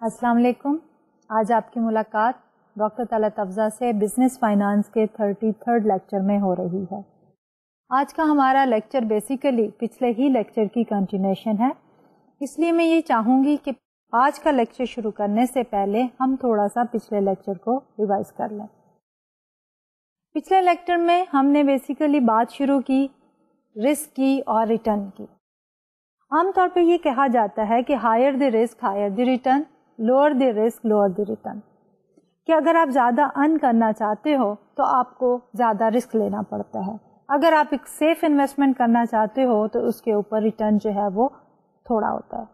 السلام علیکم. آج آپ کی ملاقات ڈاکٹر طلعت افضا سے بزنس فائنانس کے 33rd لیکچر میں ہو رہی ہے. آج کا ہمارا لیکچر بیسیکلی پچھلے ہی لیکچر کی کنٹینیوشن ہے، اس لیے میں یہ چاہوں گی کہ آج کا لیکچر شروع کرنے سے پہلے ہم تھوڑا سا پچھلے لیکچر کو ریوائز کر لیں. پچھلے لیکچر میں ہم نے بیسیکلی بات شروع کی رسک کی اور ریٹرن کی. عام طور پہ یہ کہا جاتا ہے کہ higher the risk higher the return, lower the risk lower the return, کہ اگر آپ زیادہ ارن کرنا چاہتے ہو تو آپ کو زیادہ رسک لینا پڑتا ہے، اگر آپ ایک سیف انویسٹمنٹ کرنا چاہتے ہو تو اس کے اوپر ریٹرن جو ہے وہ تھوڑا ہوتا ہے.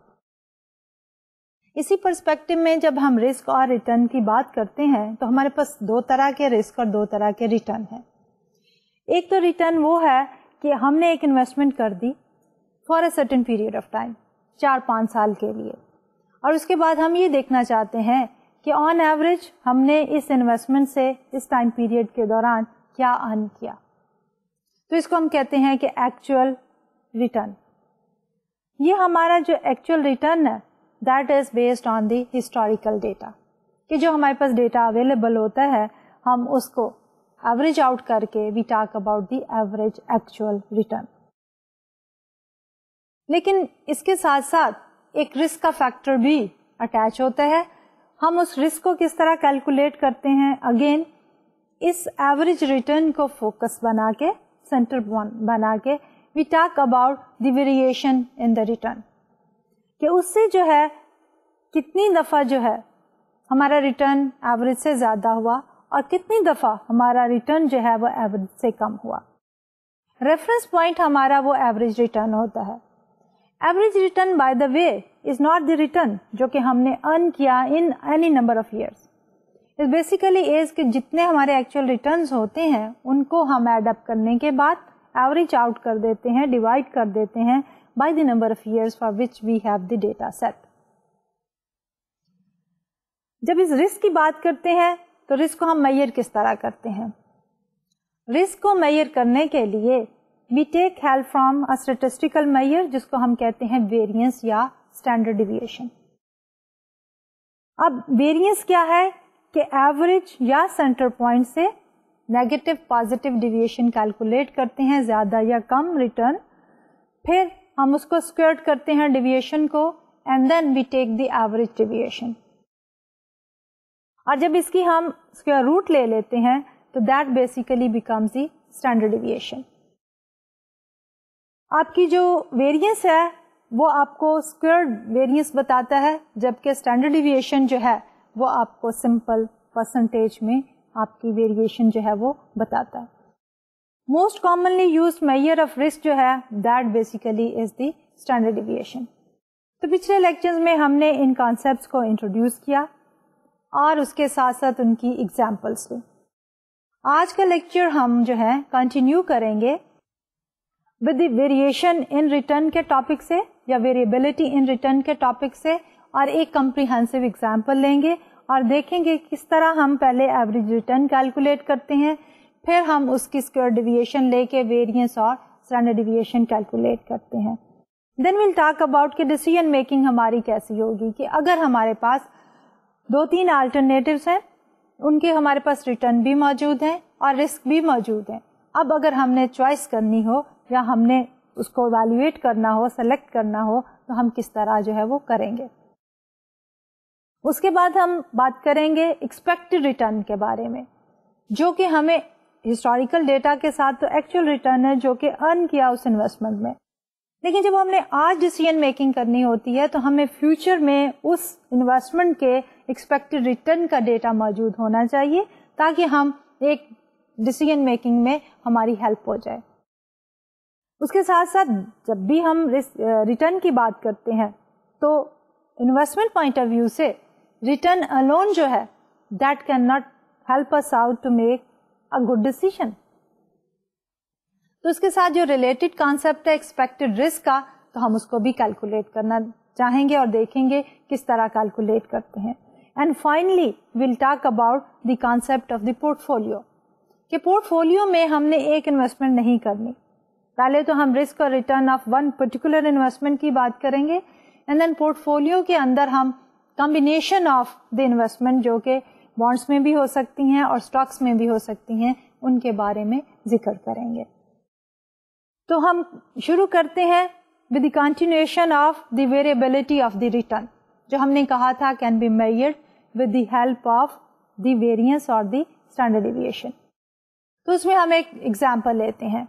اسی پرسپیکٹو میں جب ہم رسک اور ریٹرن کی بات کرتے ہیں تو ہمارے پاس دو طرح کے رسک اور دو طرح کے ریٹرن ہیں. ایک تو ریٹرن وہ ہے کہ ہم نے ایک انویسٹمنٹ کر دی for a certain period of time, 4-5 سال کے لیے، اور اس کے بعد ہم یہ دیکھنا چاہتے ہیں کہ آن ایوریج ہم نے اس انویسٹمنٹ سے اس ٹائم پیریڈ کے دوران کیا ارن کیا. تو اس کو ہم کہتے ہیں کہ ایکچوئل ریٹرن. یہ ہمارا جو ایکچوئل ریٹرن ہے that is based on the historical data, کہ جو ہمارے پاس ڈیٹا اویلیبل ہوتا ہے ہم اس کو ایوریج آؤٹ کر کے we talk about the average actual return. لیکن اس کے ساتھ ساتھ ایک رسک کا فیکٹر بھی اٹیچ ہوتا ہے. ہم اس رسک کو کس طرح کیلکولیٹ کرتے ہیں؟ اگین اس ایوریج ریٹرن کو فوکس بنا کے، سینٹر بنا کے we talk about the variation in the return, کہ اس سے جو ہے کتنی دفعہ جو ہے ہمارا ریٹرن ایوریج سے زیادہ ہوا اور کتنی دفعہ ہمارا ریٹرن جو ہے وہ ایوریج سے کم ہوا. ریفرنس پوائنٹ ہمارا وہ ایوریج ریٹرن ہوتا ہے. Average return by the way is not the return جو کہ ہم نے ارن کیا in any number of years. It basically is کہ جتنے ہمارے ایکچوئل ریٹرنز ہوتے ہیں ان کو ہم ایڈ اپ کرنے کے بعد ایوریج آؤٹ کر دیتے ہیں، ڈیوائڈ کر دیتے ہیں by the number of years for which we have the data set. جب اس رسک کی بات کرتے ہیں تو رسک کو ہم میئر کس طرح کرتے ہیں؟ رسک کو میئر کرنے کے لیے we take help from a statistical measure جس کو ہم کہتے ہیں ویریئنس یا اسٹینڈرڈ ڈیویشن. اب ویریئنس کیا ہے کہ ایوریج یا سینٹر پوائنٹ سے نیگیٹو پازیٹیو ڈیویشن کیلکولیٹ کرتے ہیں، زیادہ یا کم ریٹرن، پھر ہم اس کو اسکوئر کرتے ہیں ڈیویشن کو، and then we take the average deviation. اور جب اس کی ہم اسکوئر روٹ لے لیتے ہیں تو that basically becomes the standard deviation. آپ کی جو ویریئنس ہے وہ آپ کو اسکوئر ویریئنس بتاتا ہے، جبکہ اسٹینڈرڈ ڈیویشن جو ہے وہ آپ کو سمپل پرسنٹیج میں آپ کی ویریشن جو ہے وہ بتاتا ہے. Most commonly used measure of risk جو ہے that basically is the standard deviation. تو پچھلے لیکچرز میں ہم نے ان کانسیپٹس کو انٹروڈیوس کیا اور اس کے ساتھ ساتھ ان کی ایگزامپلس لی. آج کا لیکچر ہم جو ہے کنٹینیو کریں گے with the variation in return کے ٹاپک سے یا ویریبلٹی ان ریٹرن کے ٹاپک سے، اور ایک کمپریہنسو ایگزامپل لیں گے اور دیکھیں گے کس طرح ہم پہلے ایوریج ریٹرن کیلکولیٹ کرتے ہیں، پھر ہم اس کی اسکوئر ڈیویشن لے کے ویریئنس اور اسٹینڈرڈ ڈیویشن کیلکولیٹ کرتے ہیں. دین ویل ٹاک اباؤٹ کہ ڈیسیژن میکنگ ہماری کیسی ہوگی، کہ اگر ہمارے پاس 2-3 آلٹرنیٹیوز ہیں، ان کے ہمارے پاس ریٹرن بھی موجود ہیں اور رسک بھی موجود ہیں. اب اگر ہم نے چوائس کرنی ہو یا ہم نے اس کو ایویلویٹ کرنا ہو، سلیکٹ کرنا ہو، تو ہم کس طرح جو ہے وہ کریں گے. اس کے بعد ہم بات کریں گے ایکسپیکٹڈ ریٹرن کے بارے میں، جو کہ ہمیں ہسٹوریکل ڈیٹا کے ساتھ تو ایکچوئل ریٹرن ہے جو کہ ارن کیا اس انویسٹمنٹ میں، لیکن جب ہم نے آج ڈیسیژن میکنگ کرنی ہوتی ہے تو ہمیں فیوچر میں اس انویسٹمنٹ کے ایکسپیکٹڈ ریٹرن کا ڈیٹا موجود ہونا چاہیے تاکہ ہم ایک ڈیسیژن میکنگ میں ہماری ہیلپ ہو جائے. اس کے ساتھ ساتھ جب بھی ہم ریٹرن کی بات کرتے ہیں تو انویسٹمنٹ پوائنٹ آف ویو سے ریٹرن الون جو ہے that can not help us out to make a good decision. تو اس کے ساتھ جو ریلیٹڈ کانسیپٹ ہے ایکسپیکٹڈ رسک کا، تو ہم اس کو بھی کیلکولیٹ کرنا چاہیں گے اور دیکھیں گے کس طرح کیلکولیٹ کرتے ہیں. And finally we'll talk about the concept of the port folio, کہ پورٹ فولیو میں ہم نے ایک انویسٹمنٹ نہیں کرنی. پہلے تو ہم رسک اور return of one particular investment کی بات کریں گے، اینڈ دین پورٹ فولیو کے اندر ہم کمبینیشن آف دی انویسٹمنٹ جو کہ بانڈس میں بھی ہو سکتی ہیں اور اسٹاکس میں بھی ہو سکتی ہیں، ان کے بارے میں ذکر کریں گے. تو ہم شروع کرتے ہیں with the continuation of the variability of the return جو ہم نے کہا تھا can be measured with the help of the variance or the standard deviation. تو اس میں ہم ایک ایگزامپل لیتے ہیں.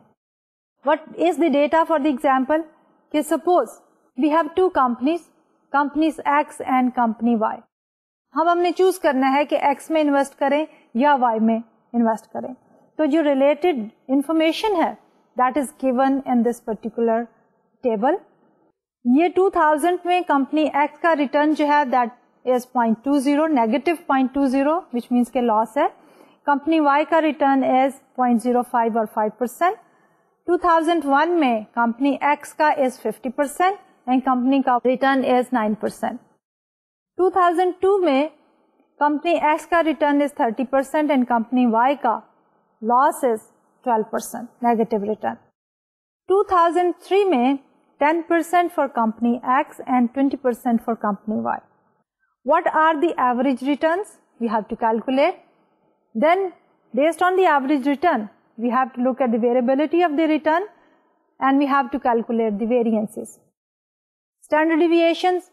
What is the data for the example? کہ suppose we have two companies X and company Y. ہم نے چوز کرنا ہے کہ X میں انویسٹ کریں یا Y میں انویسٹ کریں. تو جو ریلیٹڈ انفارمیشن ہے that is given in this particular table. یہ 2000 میں کمپنی ایکس کا ریٹرن جو ہے that is 0.20 negative 0.20 which means کہ لاس ہے. کمپنی وائی کا ریٹرن is 0.05 اور 5%. 2001 میں کمپنی ایکس کا is 50% اینڈ کمپنی کا ریٹرن is 9%. 2002 میں کمپنی ایکس کا return is 30% and company Y کا لاس is 12% نیگیٹو ریٹرن. 2003 میں 10% for company X and 20% for company Y. What are the average returns? We have to calculate. Then based on the average return, we have to look at the variability of the return and we have to calculate the variances, standard deviations,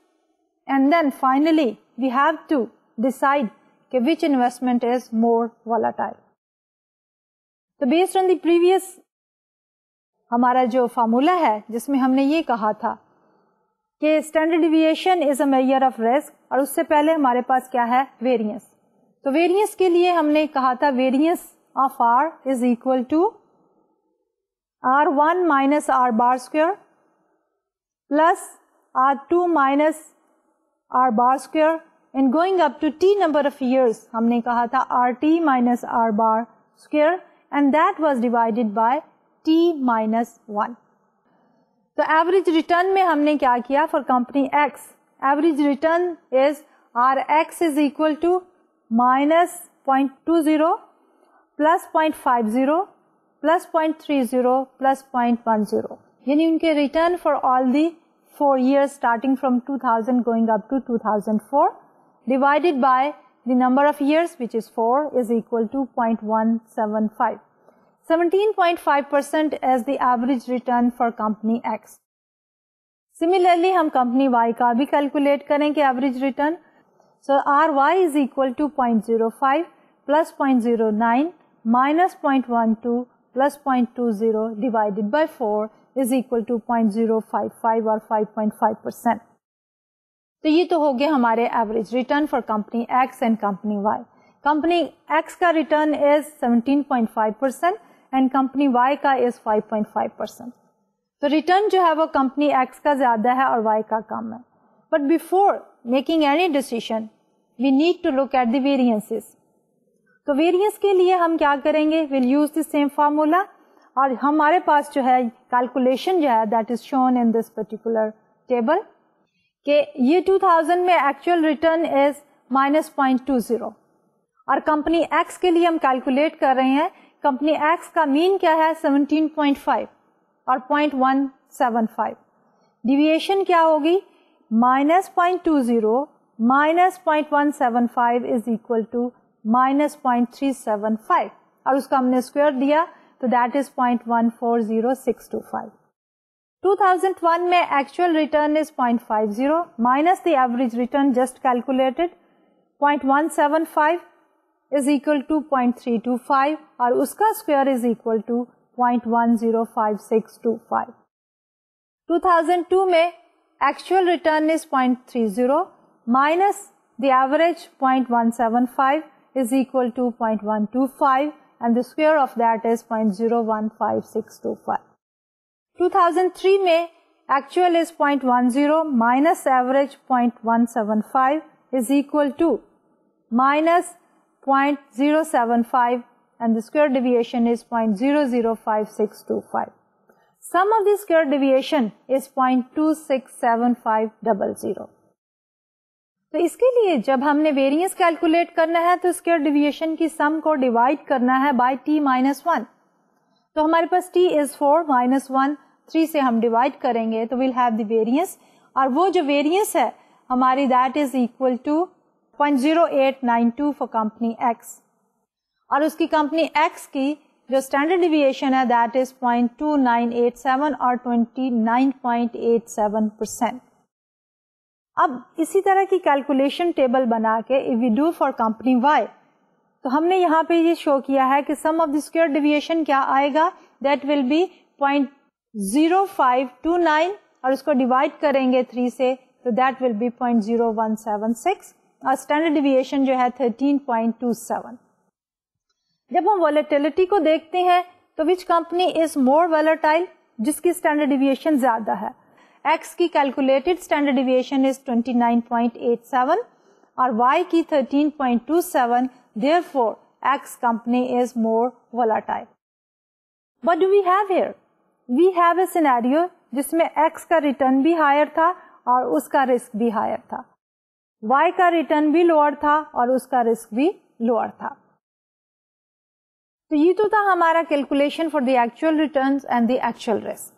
and then finally we have to decide which investment is more volatile. So based on the previous ہمارا جو formula ہے جس میں ہم نے یہ کہا تھا کہ standard deviation is a measure of risk, اور اس سے پہلے ہمارے پاس کیا ہے ویریئنس. تو ویریئنس کے لیے ہم نے کہا تھا variance of R is equal to R1 minus R bar square plus R2 minus R bar square and going up to T number of years ہم نے کہا تھا RT minus R bar square and that was divided by T minus 1. تو average return میں ہم نے کیا کیا for company x average return is RX is equal to minus 0.20 plus 0.50 plus 0.30 plus 0.10 یعنی ان کے return for all the 4 years starting from 2000 going up to 2004 divided by the number of years which is 4 is equal to 0.175. 17.5% as the average return for company X. Similarly, ہم company Y کا بھی calculate کریں کہ average return. So, RY is equal to 0.05 plus 0.09 minus 0.12 plus 0.20 divided by 4 is equal to 0.055 or 5.5%. تو یہ تو ہو گیا ہمارے average return for company X and company Y. Company X کا return is 17.5%. And company Y کا is 5.5%. تو return جو ہے وہ کمپنی ایکس کا زیادہ ہے اور وائی کا کم ہے. But before making any decision we need to look at the variances. تو ویریئنس کے لیے ہم کیا کریں گے we'll use the same formula اور ہمارے پاس جو ہے کیلکولیشن جو ہے that is shown in this particular table کہ یہ 2000 میں ایکچوئل ریٹرن از -0.20 اور کمپنی ایکس کے لیے ہم کیلکولیٹ کر رہے ہیں کمپنی ایکس کا مین کیا ہے 17.5 اور 0.175. ڈیویشن کیا ہوگی -0.20 minus 0.175 is equal to -0.375 اور اس کا ہم نے اسکوئر دیا تو دیٹ از 0.140625. 2001 میں actual return is 0.50 minus the average return just calculated 0.175 is equal to 0.325 اور اس کا اسکوئر از equal to 0.105625. 2002 میں actual return is 0.30 minus the average 0.175 is equal to 0.125 and the square of that is 0.015625. 2003 میں actual is 0.10 minus average 0.175 is equal to minus 0.075 and the square deviation is 0.005625. Sum of the square deviation is 0.267500. تو اس کے لیے جب ہم نے variance calculate کرنا ہے تو اسکوئر ڈیویشن کی سم کو ڈیوائڈ کرنا ہے بائی t-1. تو ہمارے پاس t is 4 -1 3 سے ہم ڈیوائڈ کریں گے تو we'll have the variance اور وہ جو ویریئنس ہے ہماری that is equal to 0.0892 for company X, اور اس کی کمپنی ایکس کی جو اسٹینڈرڈ ڈیویشن ہے دیٹ از 0.2987 اور 29.87%. اب اسی طرح کی کیلکولیشن ٹیبل بنا کے if we do for company Y, تو ہم نے یہاں پہ یہ شو کیا ہے کہ sum of the square deviation کیا آئے گا, that will be 0.0529 اور اس کو ڈیوائڈ کریں گے 3 سے تو that will be 0.0176 اور اسٹینڈرڈ ڈیویشن جو ہے 13.27. جب ہم ولیٹیلٹی کو دیکھتے ہیں تو which company is more volatile, جس کی اسٹینڈرڈ ڈیویشن زیادہ ہے. X کی کیلکولیٹڈ اسٹینڈرڈ ڈیویشن is 29.87 اور Y کی 13.27. Therefore, X company is more volatile. What do we have here? We have a scenario جس میں X کا ریٹرن بھی ہائر تھا اور اس کا رسک بھی ہائر تھا. Y کا ریٹرن بھی لوور تھا اور اس کا رسک بھی لوور تھا. تو یہ تو تھا ہمارا calculation for the actual returns and the actual risk.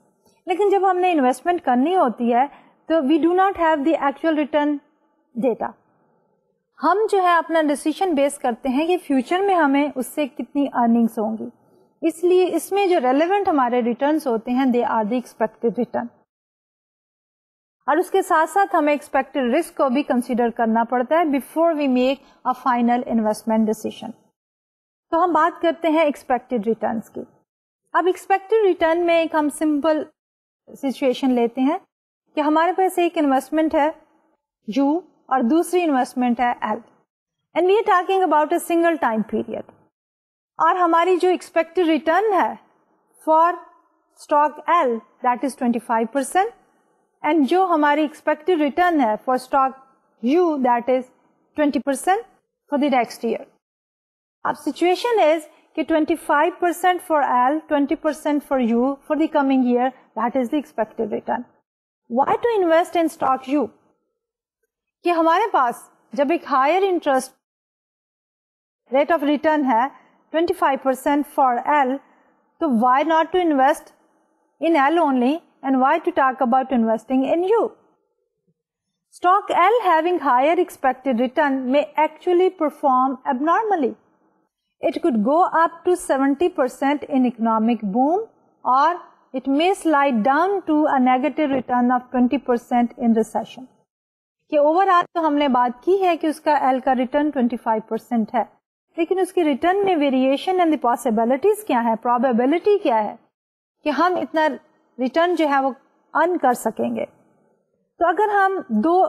لیکن جب ہم نے انویسٹمنٹ کرنی ہوتی ہے تو we do not have the actual return data. ہم جو ہے اپنا ڈیسیشن بیس کرتے ہیں کہ فیوچر میں ہمیں اس سے کتنی ارننگس ہوں گی, اس لیے اس میں جو ریلیونٹ ہمارے ریٹرنس ہوتے ہیں they are the expected return, اور اس کے ساتھ ساتھ ہمیں ایکسپیکٹڈ رسک کو بھی کنسیڈر کرنا پڑتا ہے before we make a final investment decision. تو ہم بات کرتے ہیں ایکسپیکٹڈ ریٹرنس کی. اب ایکسپیکٹڈ ریٹرن میں ایک ہم سمپل سچویشن لیتے ہیں کہ ہمارے پاس ایک انویسٹمنٹ ہے U اور دوسری انویسٹمنٹ ہے L, and we are talking about a single time period. اور ہماری جو ایکسپیکٹڈ ریٹرن ہے for stock L that is 25%, and جو ہماری ایکسپیکٹڈ ریٹرن ہے for stock U that is 20% for the next year. اب سچویشن از کہ 25% for L, 20% for U for the coming year, that is the expected return. Why to invest in stock U؟ کہ ہمارے پاس جب ایک higher interest rate of return ہے 25% for L, تو why not to invest in L only, and why to talk about investing in U? Stock L having higher expected return may actually perform abnormally. It could go up to 70% in economic boom, or it may slide down to a negative return of 20% in recession. کہ overall تو ہم نے بات کی ہے کہ اس کا L کا ریٹرن 25% ہے, لیکن اس کی ریٹرن میں ویریشن اینڈ دی پاسبلٹیز کیا ہے, پروبیبلٹی کیا ہے کہ ہم اتنا ریٹرن جو ہے وہ ارن کر سکیں گے. تو اگر ہم دو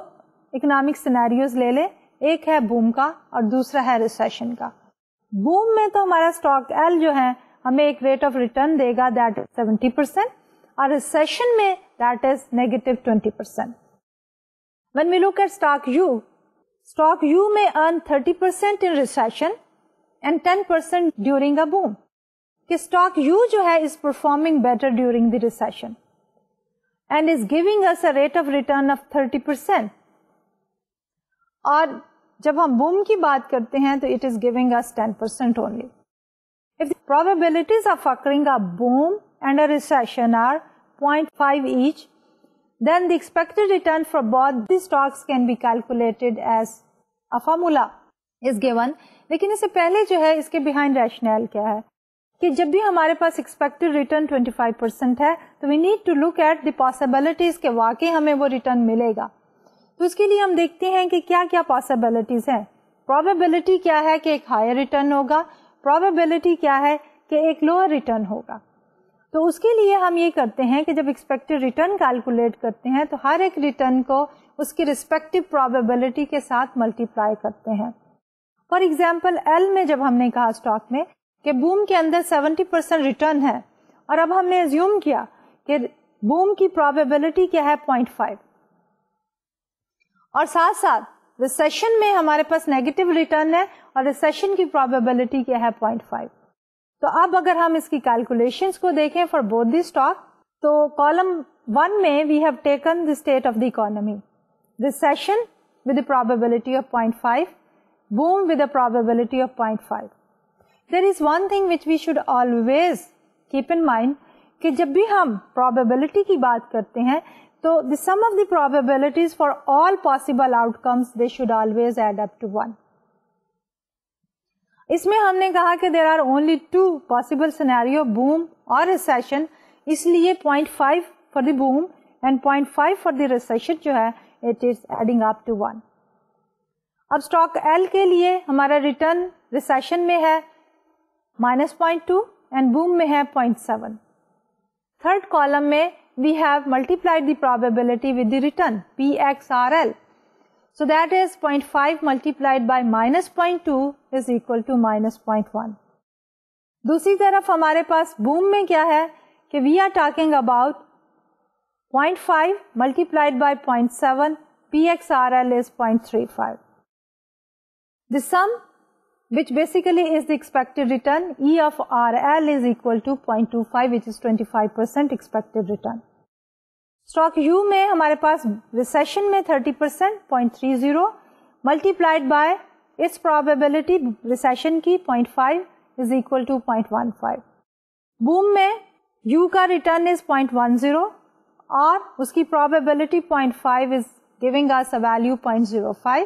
اکنامک سینیریوز لے لیں, ایک ہے بوم کا اور دوسرا ہے ریسیشن کا. بوم میں تو ہمارا اسٹاک L جو ہے ہمیں ایک ریٹ آف ریٹرن دے گا دیٹ از 70%, اور ریسیشن میں that is -20%. When we look at stock U may earn 30% in recession and 10% during a boom. کہ stock U جو ہے is performing better during the recession and is giving us a rate of return of 30%. اور جب ہم boom کی بات کرتے ہیں تو it is giving us 10% only. If the probabilities of occurring a boom and a recession are 0.5 each, then the expected return for both the stocks can be calculated as a formula is given. لیکن اس سے پہلے جو ہے اس کے behind rationale کیا ہے کہ جب بھی ہمارے پاس expected return 25% ہے تو we need to look at the possibilities کہ واقعی ہمیں وہ return ملے گا. تو اس کے لیے ہم دیکھتے ہیں کہ کیا کیا possibilities ہیں. probability کیا ہے کہ ایک higher return ہوگا, probability کیا ہے کہ ایک lower return ہوگا. تو اس کے لیے ہم یہ کرتے ہیں کہ جب ایکسپیکٹڈ ریٹرن کیلکولیٹ کرتے ہیں تو ہر ایک ریٹرن کو اس کی ریسپیکٹو پروبیبلٹی کے ساتھ ملٹیپلائی کرتے ہیں. فار ایگزامپل L میں جب ہم نے کہا اسٹاک میں کہ بوم کے اندر 70% ریٹرن ہے, اور اب ہم نے ایزیوم کیا کہ بوم کی پروبیبلٹی کیا ہے 0.5, اور ساتھ ساتھ ریسیشن میں ہمارے پاس نیگیٹو ریٹرن ہے اور ریسیشن کی پروبیبلٹی کیا ہے 0.5. تو اب اگر ہم اس کی کیلکولیشنز کو دیکھیں فار بوتھ دی اسٹاک, تو کالم 1 میں we have taken the state of the economy, recession with the probability of 0.5, boom with a probability of 0.5. There is one thing which we should always keep in mind کہ جب بھی ہم probability کی بات کرتے ہیں تو the sum of the probabilities for all possible outcomes they should always add up to 1. اس میں ہم نے کہا کہ there are only 2 possible scenario, boom اور recession, اس لیے 0.5 for the boom and 0.5 for the recession جو ہے it is adding up to 1. اب اسٹاک ایل کے لیے ہمارا ریٹرن ریسیشن میں ہے -0.2 اینڈ بوم میں ہے 0.7. تھرڈ کالم میں we have multiplied the probability with the return PXRL. So that is 0.5 multiplied by -0.2 is equal to -0.1. دوسری طرف ہمارے پاس بوم میں کیا ہے کہ we are talking about 0.5 multiplied by 0.7, PXRL is 0.35. The sum, which basically is the expected return, E of RL is equal to 0.25, which is 25% expected return. Stock U میں ہمارے پاس ریسیشن میں 30%, 0.30 multiplied by its probability recession کی 0.5 is equal to 0.15. Boom میں U کا return is 0.10 اور اس کی probability 0.5 is giving us a value 0.05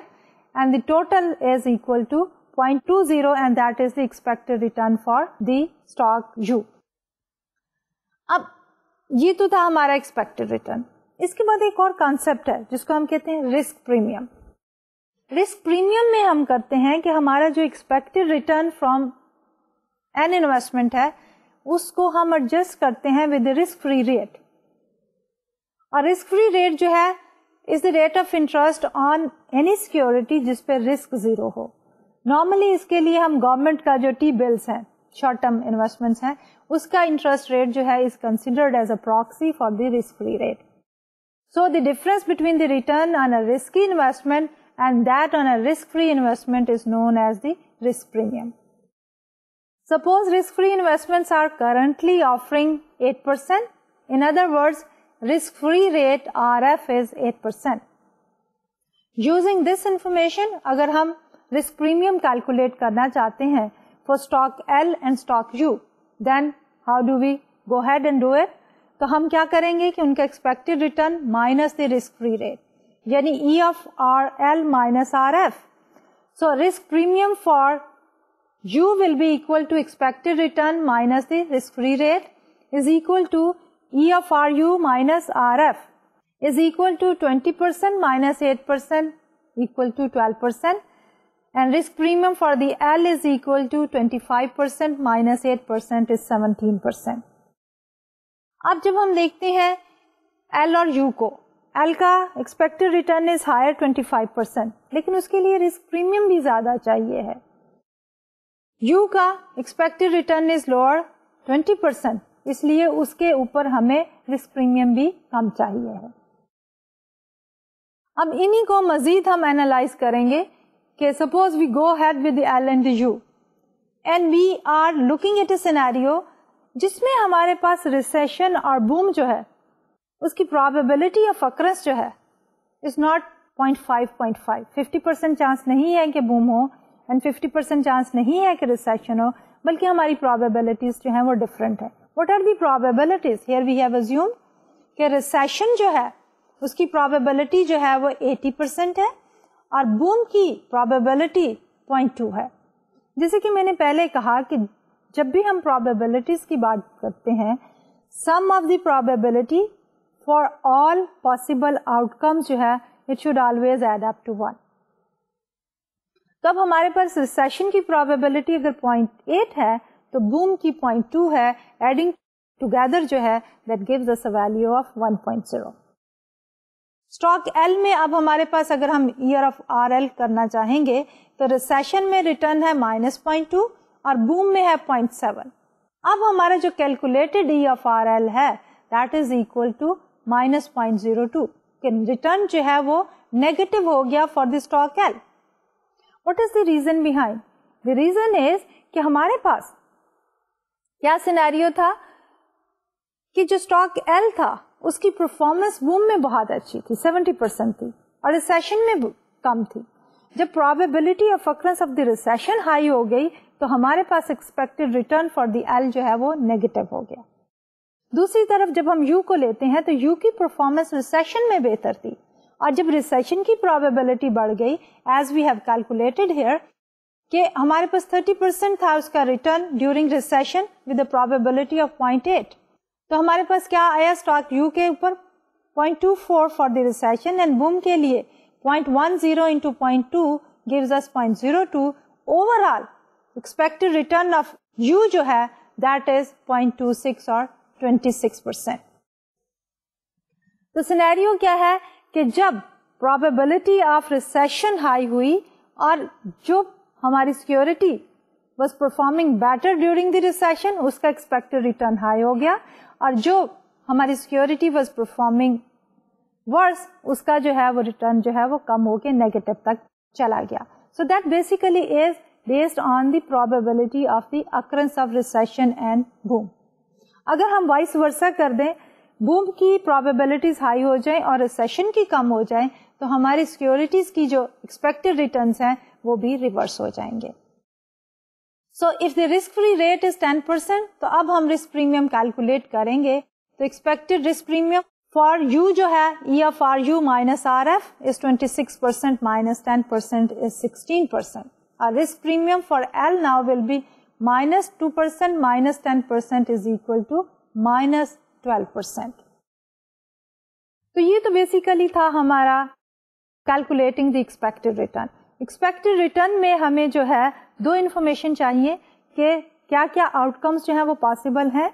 and the total is equal to 0.20 and that is the expected return for the stock U. اب یہ تو تھا ہمارا ایکسپیکٹڈ ریٹرن. اس کے بعد ایک اور کانسیپٹ ہے جس کو ہم کہتے ہیں رسک پریمیم. رسک پریمیم میں ہم کرتے ہیں کہ ہمارا جو expected return from an investment ہے اس کو ہم ایڈجسٹ کرتے ہیں ود رسک فری ریٹ. اور رسک فری ریٹ جو ہے is the rate of interest on any security جس پہ رسک زیرو ہو. نارملی اس کے لیے ہم گورنمنٹ کا جو ٹی بلز ہیں شارٹ ٹرم انویسٹمنٹس ہیں اس کا انٹرسٹ ریٹ جو ہے is considered as a proxy for the risk free rate. So the difference between the return on a risky investment and that on a risk free investment is known as the risk premium. Suppose risk free investments are currently offering 8%. In other words, risk-free rate RF is 8%. Using this information, اگر ہم risk premium calculate کرنا چاہتے ہیں for stock L and stock U, then how do we go ahead and do it? تو ہم کیا کریں گے کہ ان کا expected return minus the risk-free rate, یعنی E of RL minus RF. So risk premium for U will be equal to expected return minus the risk-free rate is equal to E of RU minus RF is equal to 20% minus 8% equal to 12%, and risk premium for the L is equal to 25% minus 8% is 17%. اب جب ہم دیکھتے ہیں L اور U کو, L کا expected return is higher 25%, لیکن اس کے لیے risk premium بھی زیادہ چاہیے ہے. U کا expected return is lower 20%, اس لیے اس کے اوپر ہمیں رسک پریمیم بھی کم چاہیے ہے. اب انہی کو مزید ہم اینالائز کریں گے کہ suppose we go ahead with L and U and we are looking at a scenario جس میں ہمارے پاس ریسیشن اور بوم جو ہے اس کی پرابیبلٹی آف اکرنس جو ہے از ناٹ 0.5. 50% چانس نہیں ہے کہ بوم ہو اینڈ 50% چانس نہیں ہے کہ ریسیشن ہو, بلکہ ہماری پرابیبلٹیز جو ہیں وہ ڈفرینٹ ہے. What are the probabilities? Here we have assumed کہ recession جو ہے اس کی probability جو ہے وہ 80% ہے اور boom کی probability 0.2 ہے. جیسے کہ میں نے پہلے کہا کہ جب بھی ہم probabilities کی بات کرتے ہیں sum of the probability for all possible outcomes جو ہے it should always add up to 1. تو اب ہمارے پاس recession کی probability اگر 0.8 ہے تو بوم کی 0.2 ہے, ایڈنگ ٹوگیدر جو ہے that gives us a value of 1.0. Stock L میں اب ہمارے پاس اگر ہم ایئر آف آر ایل کرنا چاہیں گے تو ریسیشن میں ریٹرن ہے -0.2 اور بوم میں ہے 0.7. اب ہمارا جو calculated E of R L ہے دیٹ از اکول ٹو -0.02 کہ ریٹرن جو ہے وہ نیگیٹو ہو گیا for the stock L. What is the reason behind? The reason is کہ ہمارے پاس کیا سینیریو تھا کہ جو اسٹاک ایل تھا اس کی پرفارمنس بوم میں بہت اچھی تھی 70% تھی اور ریسیشن میں کم تھی. جب probability of occurrence of the recession high ہو گئی تو ہمارے پاس expected return for the L جو ہے وہ نیگیٹو ہو گیا. دوسری طرف جب ہم یو کو لیتے ہیں تو یو کی پرفارمنس ریسیشن میں بہتر تھی, اور جب ریسیشن کی پروبیبلٹی بڑھ گئی as we have calculated here کہ ہمارے پاس 30% تھا اس کا return during recession with a probability of 0.8, تو ہمارے پاس کیا آیا اسٹاک یو کے اوپر 0.24 for the recession, and boom کے لیے 0.10 into 0.2 gives us 0.02. Over all expected return of you جو ہے دیٹ از 0.26 اور 26%. تو سینیریو کیا ہے کہ جب پروبیبلٹی آف ریسیشن ہائی ہوئی اور جو ہماری security was performing better during the recession اس کا ایکسپیکٹڈ ریٹرن ہائی ہو گیا, اور جو ہماری سیکورٹی واز پرفارمنگ ورس اس کا جو ہے وہ ریٹرن جو ہے وہ کم ہو کے نیگیٹو تک چلا گیا. So that basically is based on the probability of the occurrence of recession and boom. اگر ہم وائس ورسا کر دیں, بوم کی پروبیبلٹیز ہائی ہو جائیں اور ریسیشن کی کم ہو جائیں تو ہماری سیکورٹیز کی جو ایکسپیکٹڈ ریٹرنس ہیں وہ بھی ریورس ہو جائیں گے. So if the risk free rate is 10%, تو اب ہم رسک پریمیم کیلکولیٹ کریں گے تو expected risk premium for U جو ہے E F R U minus R F is 26% minus 10% is 16%. اور risk premium for L now will be minus 2% minus 10% is equal to minus 12%. تو یہ تو basically تھا ہمارا calculating the expected return. Expected return میں ہمیں جو ہے دو انفارمیشن چاہیے کہ کیا کیا آؤٹ کمس جو ہیں وہ پاسبل ہیں,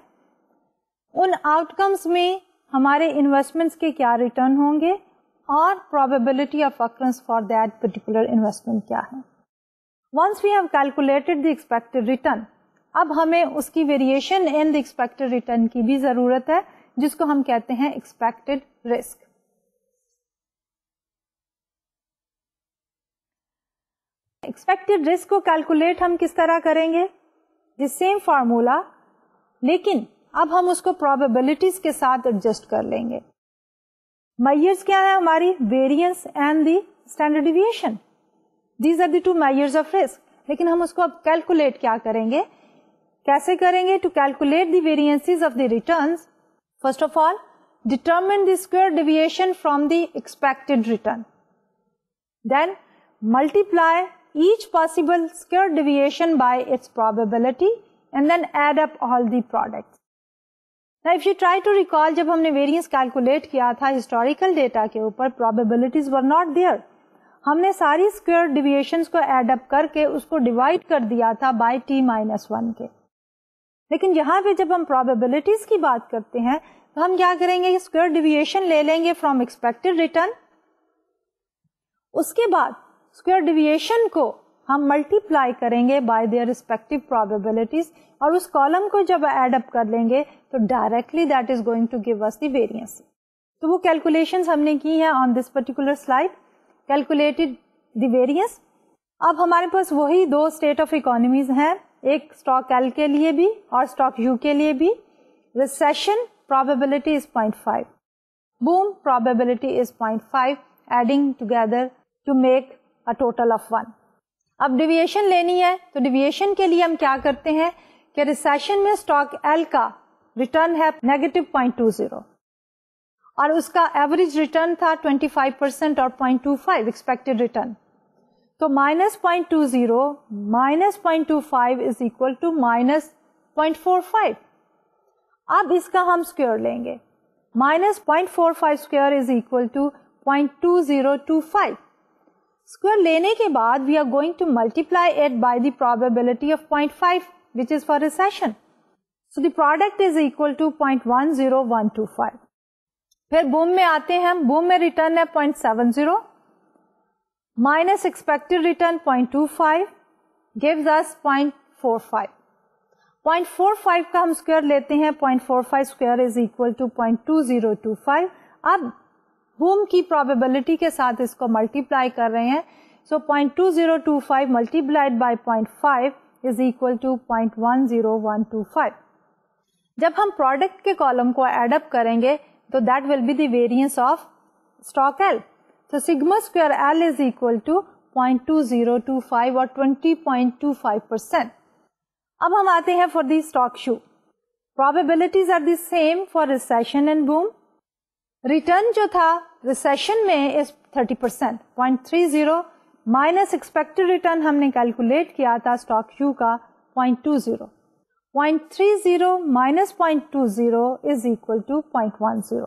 ان آؤٹ کمس میں ہمارے انویسٹمنٹس کے کیا ریٹرن ہوں گے, اور probability of occurrence for that particular investment کیا ہے. Once we have calculated the expected return, اب ہمیں اس کی variation in the expected return کی بھی ضرورت ہے جس کو ہم کہتے ہیں expected risk. expected risk کو کیلکولیٹ ہم کس طرح کریں گے, the same formula, لیکن اب ہم اس کو probabilities کے ساتھ ایڈجسٹ کر لیں گے. میئرز کیا ہے ہماری, variance and the standard deviation. These are the two measures of risk. لیکن ہم اس کو اب کیلکولیٹ کیا کریں گے, کیسے کریں گے؟ To calculate the variances of the returns, first of all determine the square deviation from the expected return. Then multiply each possible square deviation by its probability and then add up all the products. Now if you try to recall, جب ہم نے variance calculate کیا تھا historical data کے اوپر, probabilities were not there. ہم نے ساری اسکوئر ڈیویشنز کو ایڈ اپ کر کے اس کو ڈیوائڈ کر دیا تھا بائی t-1 کے. لیکن یہاں پہ جب ہم پروبیبلٹیز کی بات کرتے ہیں تو ہم کیا کریں گے, اسکوئر ڈیویشن لے لیں گے فرام ایکسپیکٹڈ ریٹرن, اس کے بعد اسکوئر ڈیویشن کو ہم ملٹیپلائی کریں گے بائی دیئر ریسپیکٹو پروبیبلٹیز, اور اس کالم کو جب ایڈ اپ کر لیں گے تو directly that is going to give us the variance. تو وہ کیلکولیشنز ہم نے کی ہیں on this particular slide, calculated the variance. اب ہمارے پاس وہی دو اسٹیٹ آف اکانومیز ہیں, ایک اسٹاک ایل کے لیے بھی اور اسٹاک یو کے لیے بھی. Recession probability is 0.5, boom probability is 0.5, adding together to make a total of 1. اب ڈیویشن لینی ہے تو ڈیویشن کے لیے ہم کیا کرتے ہیں کہ ریسیشن میں اسٹاک ایل کا ریٹرن ہے -0.20 اور اس کا ایوریج ریٹرن تھا 25% اور 0.25 ایکسپیکٹڈ ریٹرن. تو -0.20 -0.25 از اکول ٹو -0.45. اب اس کا ہم اسکوئر لیں گے, -0.45 square is equal to 0.2025. Square لینے کے بعد we are going to multiply it by the probability of 0.5 which is for recession. So the product is equal to 0.10125. پھر بوم میں آتے ہیں, بوم میں ریٹرن ہے 0.70 minus expected return 0.25 gives us 0.45. 0.45 کا ہم اسکوئر لیتے ہیں, 0.45 اسکوئر از اکول ٹو 0.2025. اب بوم کی پروبیبلٹی کے ساتھ اس کو ملٹیپلائی کر رہے ہیں, so 0.2025 multiplied by 0.5 is equal to 0.10125. جب ہم پروڈکٹ کے کالم کو ایڈ اپ کریں گے تو that will be the variance of stock L. تو sigma square L is equal to 0.2025 اور 20.25%. اب ہم آتے ہیں for the stock U. probabilities are the same for recession and boom. Return جو تھا ریسیشن میں از 30%, 0.30 مائنس ایکسپیکٹڈ ریٹرن ہم نے کیلکولیٹ کیا تھا اسٹاک یو کا 0.20. 0.30 مائنس 0.20 از اکول ٹو 0.10.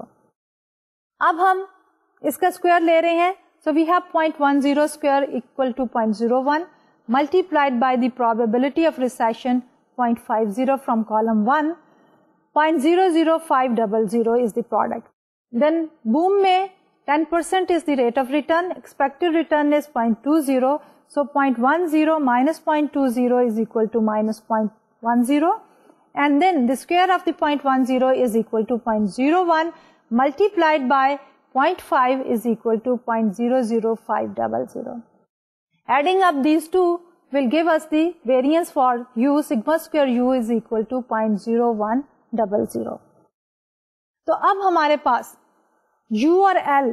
اب ہم اس کا اسکوائر لے رہے ہیں, so we have 0.10 square equal to 0.01 multiplied by the probability of recession 0.50 from column 1. 0.00500 is the product. Then boom میں 10% is the rate of return, expected return is 0.20, so 0.10 minus 0.20 is equal to minus 0.10, and then the square of the 0.10 is equal to 0.01 multiplied by 0.5 is equal to 0.00500. Adding up these two will give us the variance for u, sigma square u is equal to 0.0100. تو اب ہمارے پاس U اور L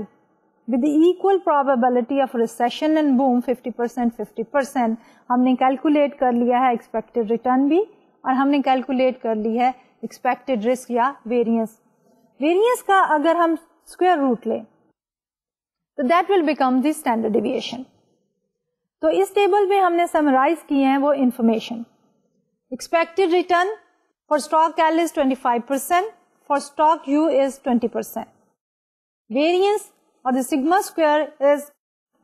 with the equal probability of recession and boom 50%, 50%, ہم نے calculate کر لیا ہے expected return بھی, اور ہم نے کیلکولیٹ کر لی ہے ایکسپیکٹڈ رسک یا ویریئنس. ویریئنس کا اگر ہم اسکوائر روٹ لیں تو that will become the standard deviation. تو اس ٹیبل میں ہم نے سمرائز کیے ہیں وہ information. Expected return for stock L is 25%, for stock U is 20%. Variance or the sigma square is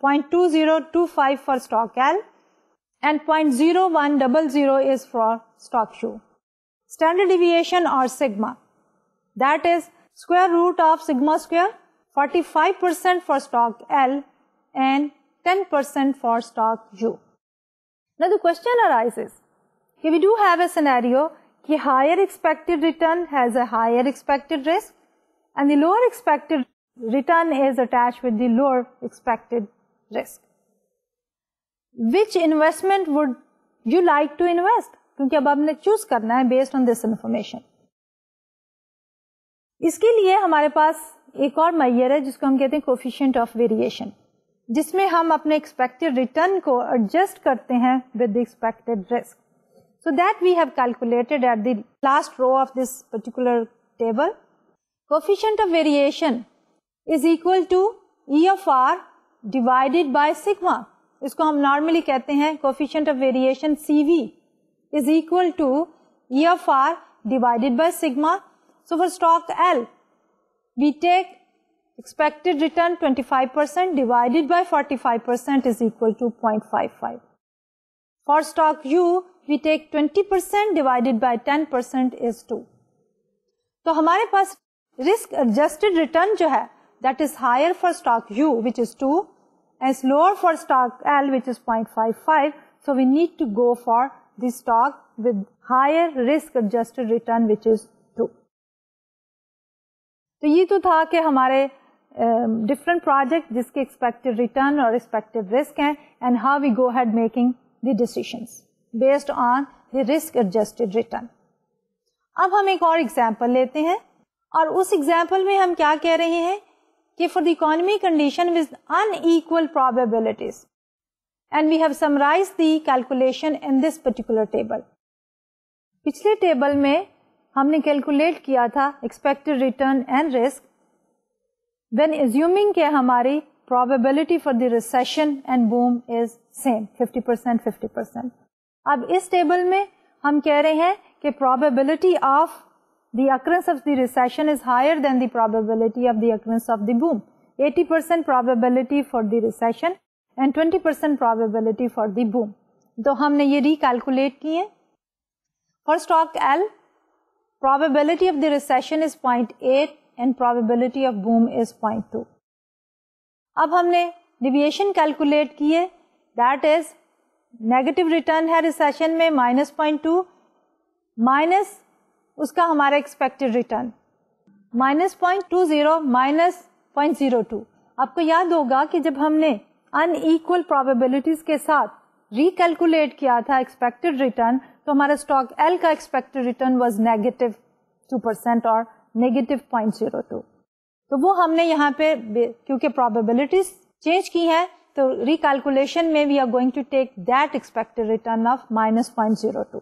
0.2025 for stock L and 0.0100 is for stock U. Standard deviation or sigma, that is square root of sigma square, 45% for stock L and 10% for stock U. Now the question arises, if we do have a scenario کہ higher expected return has a higher expected risk and the lower expected return is attached with the lower expected risk. Which investment would you like to invest? کیونکہ اب ہم نے choose کرنا ہے based on this information. اس کے لیے ہمارے پاس ایک اور معیار ہے جس کو ہم کہتے ہیں coefficient of variation, جس میں ہم اپنے expected return کو adjust کرتے ہیں with the expected risk. So that we have calculated at the last row of this particular table. Coefficient of variation is equal to E of R divided by sigma. اس کو ہم normally کہتے ہیں coefficient of variation CV is equal to E of R divided by sigma. So for stock L, we take expected return 25% divided by 45% is equal to 0.55. For stock U, we take 20% divided by 10% is 2. تو ہمارے پاس risk adjusted return جو ہے that is higher for stock U which is 2 and is lower for stock L which is 0.55. So we need to go for the stock with higher risk adjusted return which is 2. تو یہ تو تھا کہ ہمارے different project جس کے expected return اور expected risk ہیں and how we go ahead making the decisions based on the risk adjusted return. اب ہم ایک اور ایگزامپل لیتے ہیں اور اس ایگزامپل میں ہم کیا کہہ رہے ہیں کہ for the economy condition with unequal probabilities and we have summarized the calculation in this particular table. پچھلے ٹیبل میں ہم نے کیلکولیٹ کیا تھا expected return and risk when assuming کہ ہماری probability for the recession and boom is same 50%, 50%. اب اس table میں ہم کہہ رہے ہیں کہ probability of the occurrence of the recession is higher than the probability of the occurrence of the boom. 80% probability for the recession and 20% probability for the boom. تو ہم نے یہ ریکیلکولیٹ کیے. For stock L, probability of the recession is 0.8 and probability of boom is 0.2. اب ہم نے deviation calculate کیے, that is negative return ہے ریسیشن میں -0.2 مائنس اس کا ہمارا ایکسپیکٹڈ ریٹرن -0.20 مائنس 0.02. آپ کو یاد ہوگا کہ جب ہم نے ان ایکول پروبیبلٹیز کے ساتھ ریکیلکولیٹ کیا تھا ایکسپیکٹڈ ریٹرن تو ہمارا اسٹاک ایل کا ایکسپیکٹڈ ریٹرن واز -2% اور -0.02. تو وہ ہم نے یہاں پہ کیونکہ پروبیبلٹیز چینج کی ہیں تو ریکیلکولیشن میں we are going to take that expected return of -0.02.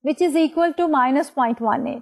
which is equal to minus 0.18.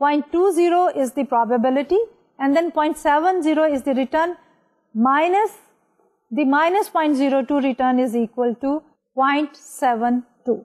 0.20 is the probability and then 0.70 is the return minus the minus 0.02 return is equal to 0.72.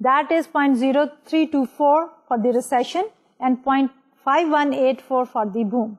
that is 0.0324 for the recession and 0.5184 for the boom.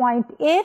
0.8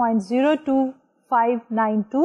0.02592.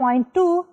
0.2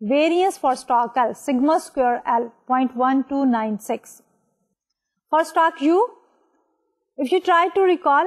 variance for stock L, sigma square L, 0.1296. For stock U, if you try to recall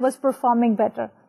was performing better,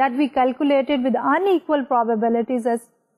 that we calculated with unequal probabilities as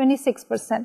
26%.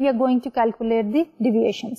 we are going to calculate the deviations.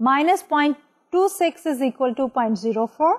minus 0.26 is equal to 0.04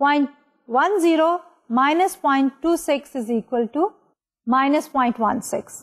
0.10 minus 0.26 is equal to minus 0.16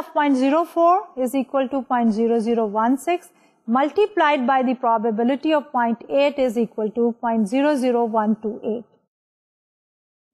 of 0.04 is equal to 0.0016 multiplied by the probability of 0.8 is equal to 0.00128.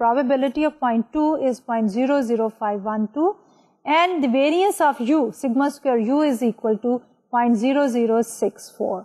probability of 0.2 is 0.00512 and the variance of U, sigma square U is equal to 0.0064.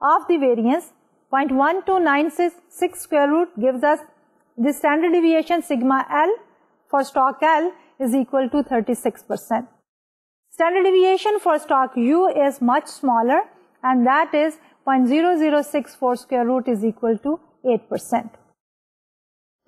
of the variance 0.1296 square root gives us the standard deviation sigma L for stock L is equal to 36%. Standard deviation for stock U is much smaller and that is 0.0064 square root is equal to 8%.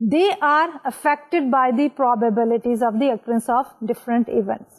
they are affected by the probabilities of the occurrence of different events.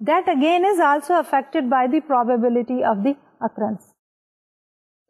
that again is also affected by the probability of the occurrence.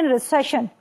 in recession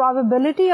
probability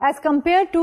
As compared to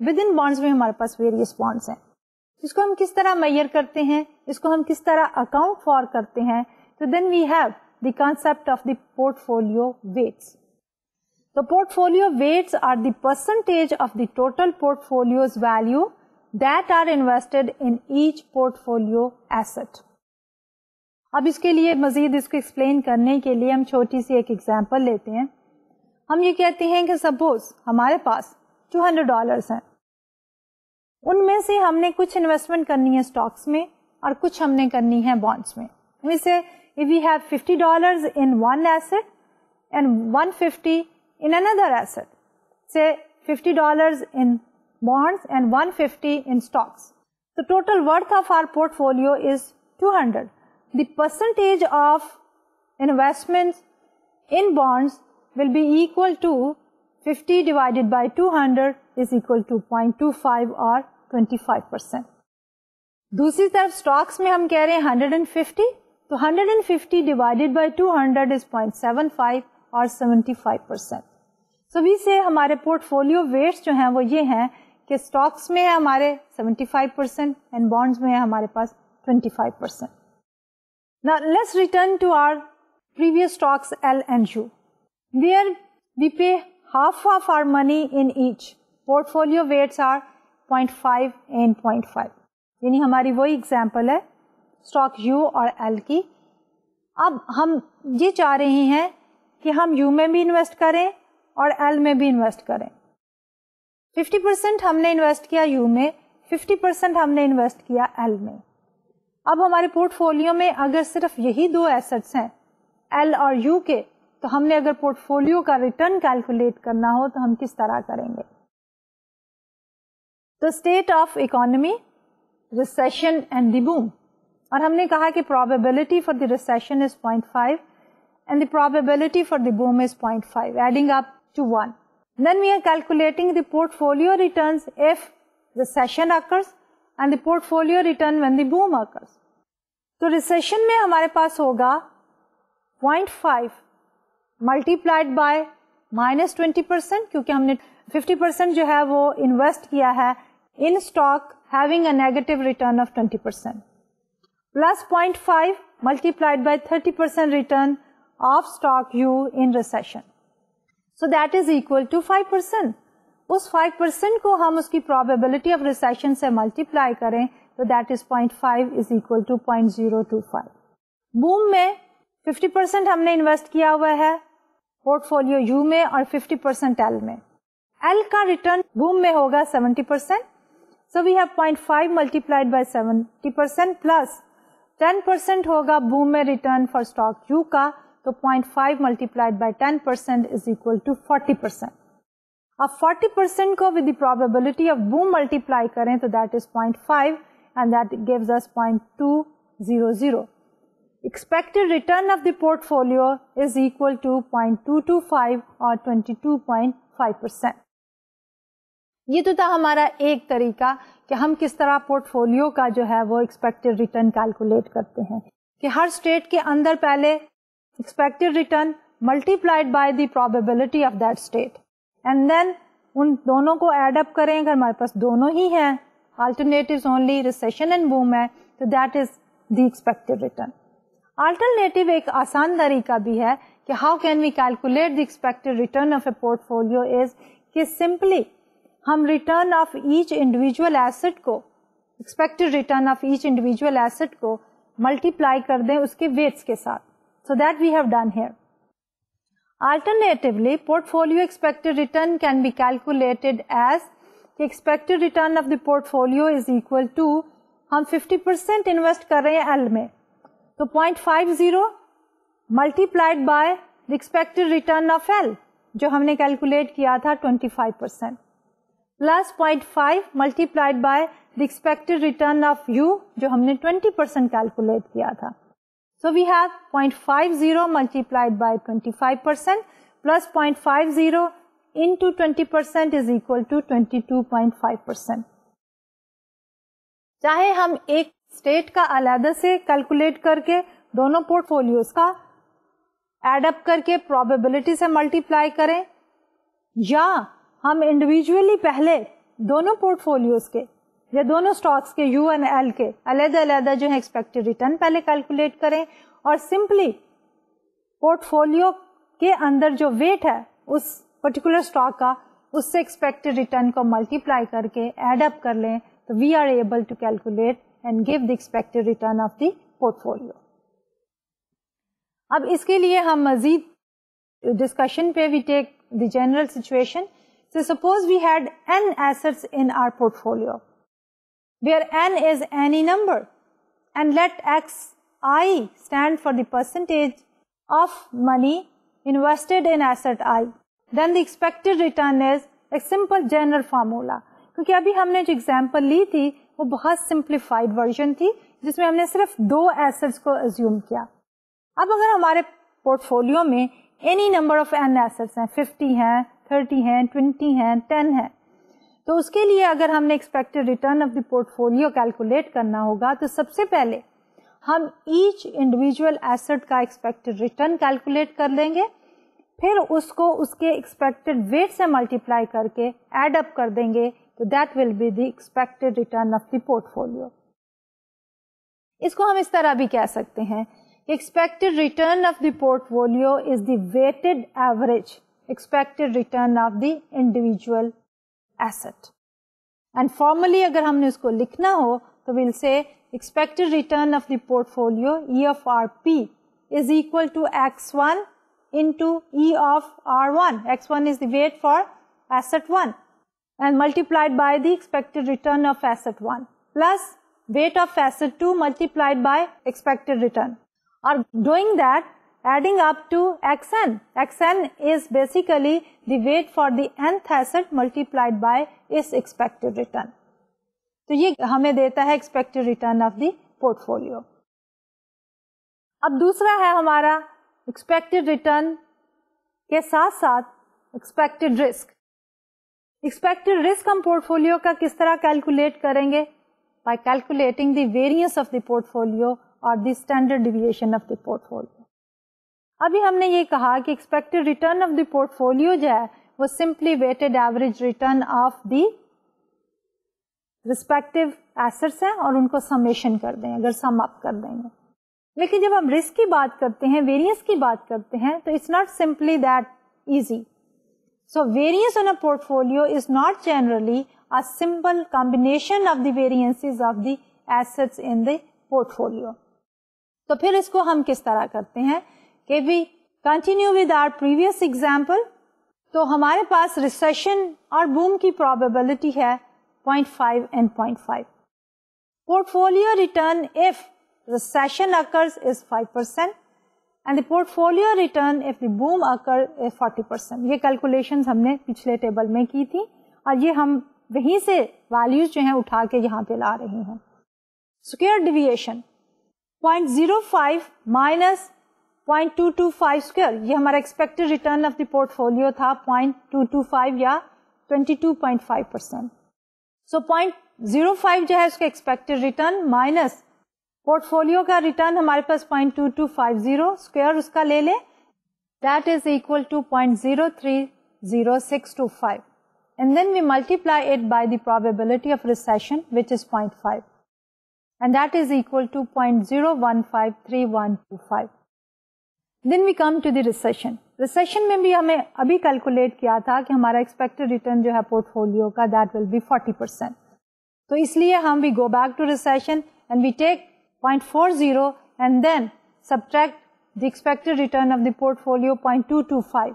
with in bonds میں ہمارے پاس various bonds ہیں. اس کو ہم کس طرح mayor کرتے ہیں, اس کو ہم کس طرح اکاؤنٹ فار کرتے ہیں. تو then we have the concept of the portfolio weights. تو portfolio weights are the percentage of the total portfolio's value that are invested in each portfolio asset. اب اس کے لیے مزید اس کو ایکسپلین کرنے کے لیے ہم چھوٹی سی ایک ایگزامپل لیتے ہیں. ہم یہ کہتے ہیں کہ سپوز ہمارے پاس $200 ہیں, ان میں سے ہم نے کچھ انویسٹمنٹ کرنی ہے اسٹاکس میں اور کچھ ہم نے کرنی ہے بانڈس میں. ویسے if we have $50 in one asset and $150 in another asset, say $50 in bonds and $150 in stocks, the total worth of our portfolio is $200. The percentage of investments in bonds will be equal to 50 divided by 200 is equal to 0.25 or 25%. دوسری طرف stocks میں ہم کہہ رہے ہیں 150, تو 150 divided by 200 is 0.75 اور 75%. So we say ہمارے پورٹ فولو ویٹس جو ہیں وہ یہ ہیں کہ اسٹاکس میں ہے ہمارے 75% اینڈ بانڈس میں ہے ہمارے پاس 25%. Now let's return to our previous stocks L and U, where we pay half of our money in each. Portfolio weights are 0.5 and 0.5. یعنی ہماری وہی ایگزامپل ہے اسٹاک یو اور ایل کی. اب ہم یہ چاہ رہے ہیں کہ ہم یو میں بھی انویسٹ کریں اور ایل میں بھی انویسٹ کریں. 50% ہم نے انویسٹ کیا یو میں, 50% ہم نے انویسٹ کیا ایل میں. اب ہمارے پورٹ فولیو میں اگر صرف یہی دو ایسٹس ہیں ایل اور یو کے, تو ہم نے اگر پورٹ فولیو کا ریٹرن کیلکولیٹ کرنا ہو تو ہم کس طرح کریں گے. تو state of economy, recession and the boom, اور ہم نے کہا کہ probability for the recession is 0.5 and the probability for the boom is 0.5, adding up to 1. Then we are calculating the portfolio returns if recession occurs and the portfolio return when the boom occurs. تو recession میں ہمارے پاس ہوگا 0.5 multiplied by -20%, کیونکہ ہم نے 50% جو ہے وہ انویسٹ کیا ہے in stock having a negative return of 20%. Plus 0.5 multiplied by 30% return of stock U in recession. So that is equal to 5%. اس 5% کو ہم اس کی probability of recession سے multiply کریں تو that is 0.5 is equal to 0.025. Boom میں 50% ہم نے invest کیا ہوا ہے پورٹ فولیو یو میں اور 50% ایل میں. ایل کا ریٹرن بوم میں ہوگا 70%. So we have 0.5 multiplied by 70% plus 10% ہوگا بوم میں ریٹرن فار اسٹاک یو کا, تو 0.5 multiplied by 10% is equal to 40%. اب 40% کو with the probability of boom multiply کریں تو that is 0.5 and that gives us 0.200. Expected return of the portfolio is equal to 0.225 or 22.5%. یہ تو تھا ہمارا ایک طریقہ کہ ہم کس طرح پورٹ فولیو کا جو ہے وہ ایکسپیکٹڈ ریٹرن کیلکولیٹ کرتے ہیں کہ ہر اسٹیٹ کے اندر پہلے expected return multiplied by the probability of that state and then ان دونوں کو ایڈ اپ کریں. اگر ہمارے پاس دونوں ہی ہیں, alternatives only recession and boom ہے, تو that is the expected return. Alternative ایک آسان طریقہ بھی ہے کہ how can we calculate the expected return of a portfolio is کہ سمپلی ہم return of each individual asset کو, expected return of each individual asset کو ملٹیپلائی کر دیں اس کے ویٹس کے ساتھ. So that we have done here. Alternatively, portfolio expected return can be calculated as the expected return of the portfolio is equal to ہم 50% invest کر رہے ہیں ایل میں, تو 0.50 multiplied by the expected return of L جو ہم نے calculate کیا تھا 25%, plus 0.5 multiplied by the expected return of U جو ہم نے 20% کیلکولیٹ کیا تھا. So we have 0.50 multiplied by 25% plus 0.50 into 20% is equal to 22.5%. چاہے ہم ایک اسٹیٹ کا علیحدہ سے کیلکولیٹ کر کے دونوں پورٹ فولیوز کا ایڈ اپ کر کے پروبیبلٹی سے ملٹیپلائی کریں, یا ہم انڈیویجولی پہلے دونوں پورٹ فولیوز کے یا دونوں اسٹاکس کے یو اینڈ ایل کے علیحدہ علیحدہ جو ہے ایکسپیکٹڈ ریٹرن پہلے کیلکولیٹ کریں اور سمپلی پورٹ فولیو کے اندر جو ویٹ ہے اس پرٹیکولر اسٹاک کا اس سے ایکسپیکٹڈ ریٹرن کو ملٹیپلائی کر کے ایڈ اپ کر لیں تو we are able to calculate and give the expected return of the portfolio. اب اس کے لیے ہم مزید ڈسکشن پہ we take the general situation. So suppose we had n assets in our portfolio where n is any number and let xi stand for the percentage of money invested in asset I. Then the expected return is a simple general formula. کیونکہ ابھی ہم نے جو example لی تھی وہ بہت simplified version تھی جس میں ہم نے صرف 2 ایسٹس کو ازیوم کیا. اب اگر ہمارے پورٹ فولیو میں any number of n assets ہیں 50 ہیں 30 ہیں 20 ہیں 10 ہیں تو اس کے لیے اگر ہم نے expected return of the port folio calculate کرنا ہوگا تو سب سے پہلے ہم ایچ انڈیویجول ایسٹ کا ایکسپیکٹڈ ریٹرن کیلکولیٹ کر لیں گے, پھر اس کو اس کے ایکسپیکٹڈ ویٹ سے ملٹیپلائی کر کے ایڈ اپ کر دیں گے تو that will be the expected return of the portfolio. اس کو ہم اس طرح بھی کہہ سکتے ہیں expected return of the portfolio is the weighted average expected return of the individual asset. And formally اگر ہم نے اس کو لکھنا ہو تو we'll say expected return of the portfolio E of RP is equal to X1 into E of R1. X1 is the weight for asset 1 and multiplied by the expected return of asset 1 plus weight of asset 2 multiplied by expected return. Or doing that, adding up to xn. Xn is basically the weight for the nth asset multiplied by its expected return. تو یہ ہمیں دیتا ہے expected return of the portfolio. اب دوسرا ہے ہمارا expected return کے ساتھ ساتھ expected risk. Expected risk ہم portfolio کا کس طرح کیلکولیٹ کریں گے؟ By calculating the variance of the portfolio اور the standard deviation of the port folio. ابھی ہم نے یہ کہا کہ expected return of the portfolio جو ہے وہ simply weighted average return of the respective assets ہیں اور ان کو سمیشن کر دیں اگر سم اپ کر دیں گے. لیکن جب ہم رسک کی بات کرتے ہیں ویریئنس کی بات کرتے ہیں تو it's not simply that easy. So variance on a portfolio is not generally a simple combination of the variances of the assets in the portfolio. تو پھر اس کو ہم کس طرح کرتے ہیں کہ we continue with our previous example. تو ہمارے پاس ریسیشن اور بوم کی پروبیبلٹی ہے 0.5 and 0.5. Portfolio return if recession occurs is 5% and the portfolio return if the boom occurs is 40%. یہ calculations ہم نے پچھلے ٹیبل میں کی تھی اور یہ ہم وہیں سے values جو ہیں اٹھا کے یہاں پہ لا رہے ہیں. Square deviation 0.05 minus 0.225 square یہ ہمارا expected return of the portfolio تھا 0.225 یا 22.5%. So 0.05 جو ہے اس کا expected return minus portfolio کا return ہمارے پاس 0.2250 square اس کا لے لیں that is equal to 0.030625 and then we multiply it by the probability of recession which is 0.5. And that is equal to 0.0153125. Then we come to the recession. Recession میں بھی ہمیں ابھی calculate کیا تھا کہ ہمارا ایکسپیکٹڈ ریٹرن جو ہے پورٹ فولیو کا that will be 40%. تو اس لیے ہم we go back to recession and we take 0.40 and then subtract the expected return of the portfolio 0.225.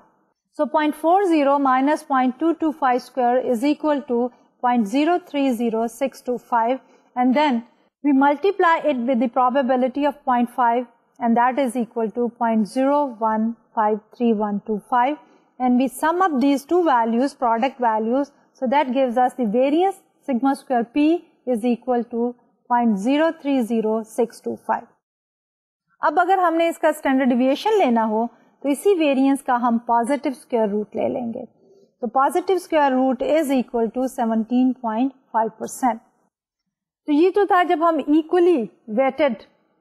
So 0.40 minus 0.225 square is equal to 0.030625 and then we multiply it with the probability of 0.5 and that is equal to 0.015325 and we sum up these two values, product values, so that gives us the variance sigma square p is equal to 0.030625. اب اگر ہم نے اس کا standard deviation لینا ہو تو اسی variance کا ہم پازیٹیو اسکوائر روٹ لے لیں گے. تو positive square root is equal to 17.5%. تو یہ تو تھا جب ہم ایکولی ویٹڈ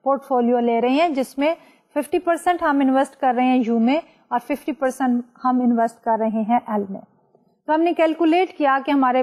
پورٹ فولیو لے رہے ہیں جس میں 50% ہم انویسٹ کر رہے ہیں یو میں اور 50% ہم انویسٹ کر رہے ہیں ایل میں. تو ہم نے کیلکولیٹ کیا کہ ہمارے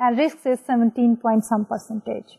and risk is 17%.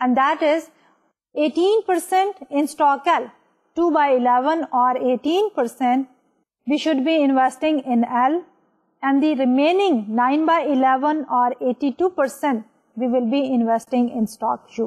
and that is 18% in stock L, 2/11 or 18% we should be investing in L and the remaining 9/11 or 82% we will be investing in stock U.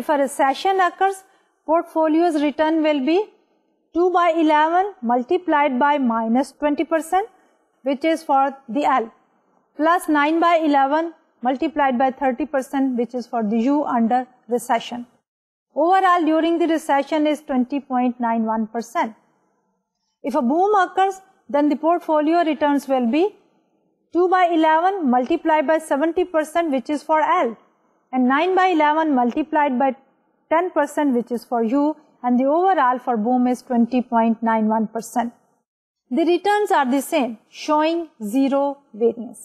if a recession occurs, portfolio's return will be 2/11 multiplied by minus 20%, which is for the L, plus 9/11 multiplied by 30%, which is for the U under recession. Overall during the recession is 20.91%. If a boom occurs, then the portfolio returns will be 2/11 multiplied by 70%, which is for L, and 9/11 multiplied by 10%, which is for U, and the overall for boom is 20.91%. The returns are the same, showing zero variance.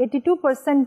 82%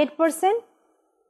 8%,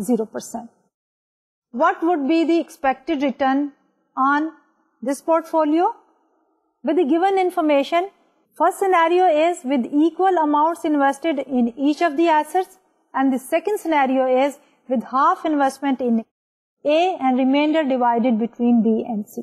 0%. What would be the expected return on this portfolio? With the given information, first scenario is with equal amounts invested in each of the assets, and the second scenario is with half investment in A and remainder divided between B and C.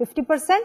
50%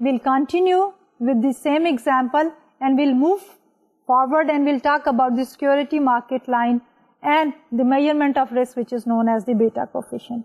we'll continue with the same example and we'll move forward and we'll talk about the security market line and the measurement of risk which is known as the beta coefficient.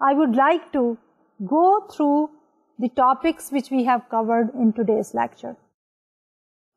I would like to go through the topics which we have covered in today's lecture.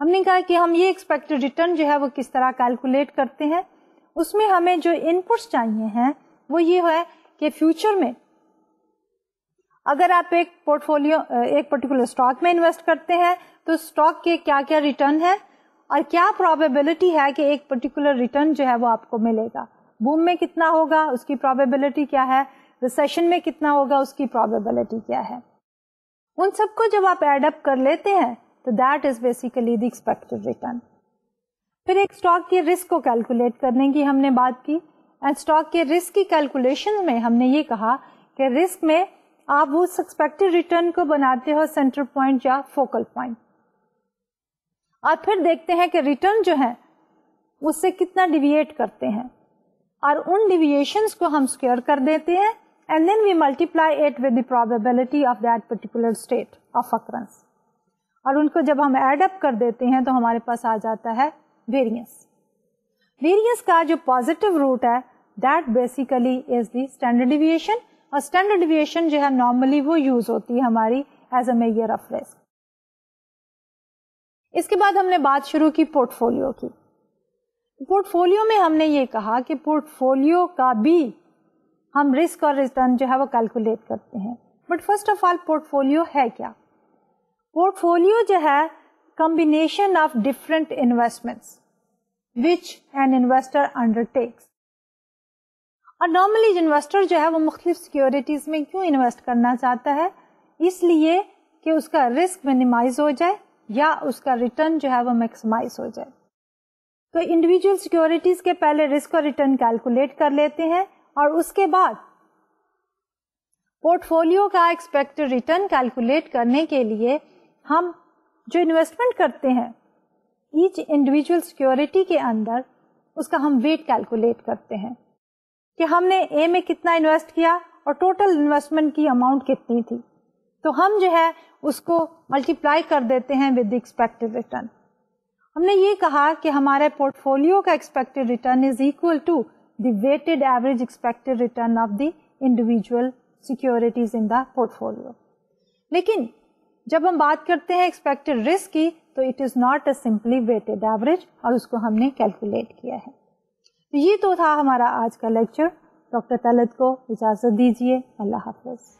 ہم نے کہا کہ ہم یہ expected return جو ہے وہ کس طرح کیلکولیٹ کرتے ہیں. اس میں ہمیں جو انپٹس چاہیے ہیں وہ یہ ہے کہ فیوچر میں اگر آپ ایک پورٹفولیو ایک پرٹیکولر اسٹاک میں انویسٹ کرتے ہیں تو اسٹاک کے کیا کیا ریٹرن ہے اور کیا پرابیبلٹی ہے کہ ایک پرٹیکولر ریٹرن جو ہے وہ آپ کو ملے گا. بوم میں کتنا ہوگا اس کی پرابیبلٹی کیا ہے, ریسیشن میں کتنا ہوگا اس کی پرابیبلٹی کیا ہے. ان سب کو جب آپ ایڈ اپ کر لیتے ہیں تو that is basically the expected return. پھر ایک اسٹاک کے رسک کو کیلکولیٹ کرنے کی ہم نے بات کی. اسٹاک کے رسک کی کیلکولیشن میں ہم نے یہ کہا کہ رسک میں آپ اس ایکسپیکٹڈ ریٹرن کو بناتے ہو سینٹر پوائنٹ یا فوکل پوائنٹ, اور پھر دیکھتے ہیں کہ ریٹرن جو ہے اس سے کتنا ڈیویٹ کرتے ہیں, اور ان ڈیویشنز کو ہم اسکوئر کر دیتے ہیں and then we multiply it with the probability of that particular state of occurrence. اور ان کو جب ہم ایڈ اپ کر دیتے ہیں تو ہمارے پاس آ جاتا ہے ویریئنس. ویریئنس کا جو پازیٹیو روٹ ہے that basically is the standard deviation, اور standard deviation جو ہے نارملی وہ یوز ہوتی ہے ہماری as a measure of risk. اس کے بعد ہم نے بات شروع کی پورٹ فولیو کی. پورٹ فولیو میں ہم نے یہ کہا کہ پورٹ فولیو کا بھی ہم رسک اور ریٹرن جو ہے وہ کیلکولیٹ کرتے ہیں. But first of all portfolio ہے کیا؟ پورٹ فولیو جو ہے combination of different investments which an investor undertakes. اور نارملی انویسٹر جو ہے وہ مختلف سیکورٹیز میں کیوں انویسٹ کرنا چاہتا ہے؟ اس لیے کہ اس کا رسک منیمائز ہو جائے یا اس کا ریٹرن جو ہے وہ میکسیمائز ہو جائے. تو انڈیویجل سیکورٹیز کے پہلے رسک اور ریٹرن کیلکولیٹ کر لیتے ہیں, اور اس کے بعد پورٹ فولیو کا ایکسپیکٹڈ ریٹرن کیلکولیٹ کرنے کے لیے ہم جو انویسٹمنٹ کرتے ہیں ایچ انڈیویجل سیکورٹی کے اندر اس کا ہم ویٹ کیلکولیٹ کرتے ہیں کہ ہم نے اے میں کتنا انویسٹ کیا اور ٹوٹل انویسٹمنٹ کی اماؤنٹ کتنی تھی. تو ہم جو ہے اس کو ملٹیپلائی کر دیتے ہیں ود دی ایکسپیکٹڈ ریٹرن. ہم نے یہ کہا کہ ہمارے پورٹ فولیو کا expected return is equal to the weighted average expected return of the individual securities in the portfolio. لیکن جب ہم بات کرتے ہیں ایکسپیکٹڈ رسک کی تو it is not a simply weighted average, اور اس کو ہم نے کیلکولیٹ کیا ہے. تو یہ تو تھا ہمارا آج کا لیکچر. ڈاکٹر طلعت کو اجازت دیجیے. اللہ حافظ.